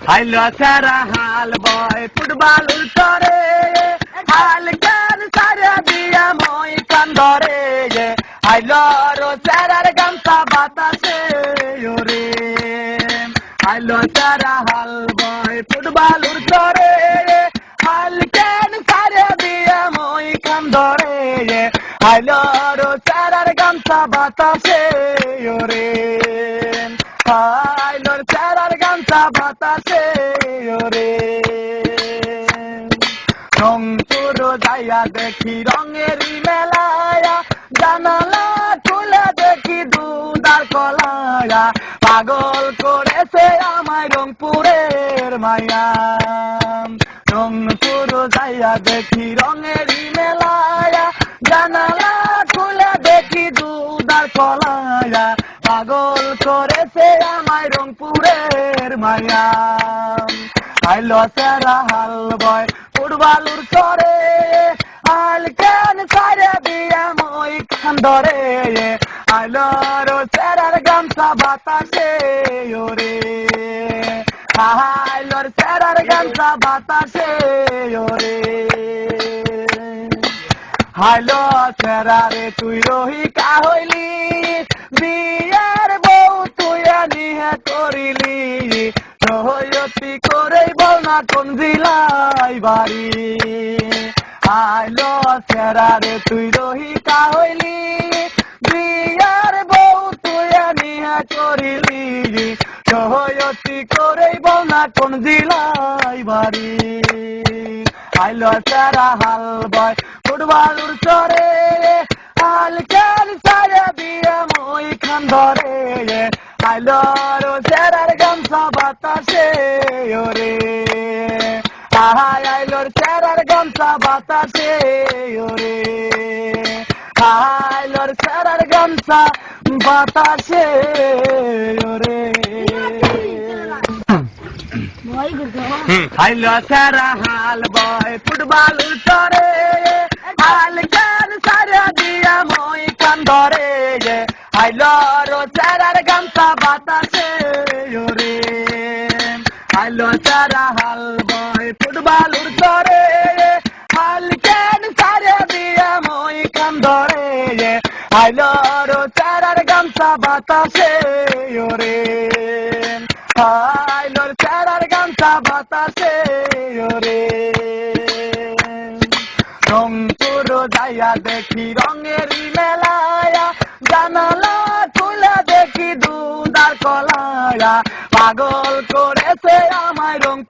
হাইলো সারা হাল বয় ফুটবল উল্টরে হাল কেন সারা দিয়া মই কান্দরে হাইলো রো সারার গামছা বাতাসে ওরে হাইলো সারা হাল বয় ফুটবল উল্টরে হাল কেন সারা দিয়া মই কান্দরে হাইলো রো সারার গামছা বাতাসে ওরে হাইলোর চারার গামছা বাতাসে ওরে রংপুর যাইয়া দেখি রঙেরই মেলায়া জানালা খুলে দেখি দুধার কলায়া পাগল করেছে আমায় রংপুরের মায়া রংপুর যাইয়া দেখি রঙেরই মেলায়া জানালা খুলে দেখি দুধার কলায়া পাগল করেছে আমায় রংপুরের মায়া আইলো সারা হাল বয় ফুটবলুর চরে আল কেন সারে দিয়া মই খান্দরে আইলো রো সারার গামছা বাতাসে ওরে আইলোর সারার গামছা বাতাসে ওরে হাইলো সারারে তুই রহিকা হইলি বিয়ার বউ তুই নিহে করিলি সহয়তি করেই বল না কোন জেলায় বাড়ি আইলো সেরারে তুই রহিকা হইলি বিয়ার বউ তুই নিহে করিলি সহয়তি করেই বল না কোন জেলায় বাড়ি আইলো সেরা হাল বয় ফুটবলুর চরে হাল কেন সারা দিয়া মই খান্দরে আইলো রো সেরার গামছা বাতাসে ওরে আইলোর সেরার গামছা বাতাসে ওরে আইলোর সেরার গামছা বাতাসে ওরে হাইলো সারা হাল বয় ফুটবল উল্টরে হাল কেন সারা দিয়া মই কান্দরে হাইলো রো সারার গামছা বাতাসে ওরে হাইলো সারা হাল বয় ফুটবল উল্টরে হাল কেন সারা দিয়া মই কান্দরে হাইলো রো সারার গামছা বাতাসে ওরে হাইলোর সারার গামছা বাতাসে ওরে রংপুর যাইয়া দেখি রঙেরই মেলায়া জানালা খুলে দেখি দুধার কলায়া পাগল করেছে আমায় রংপুর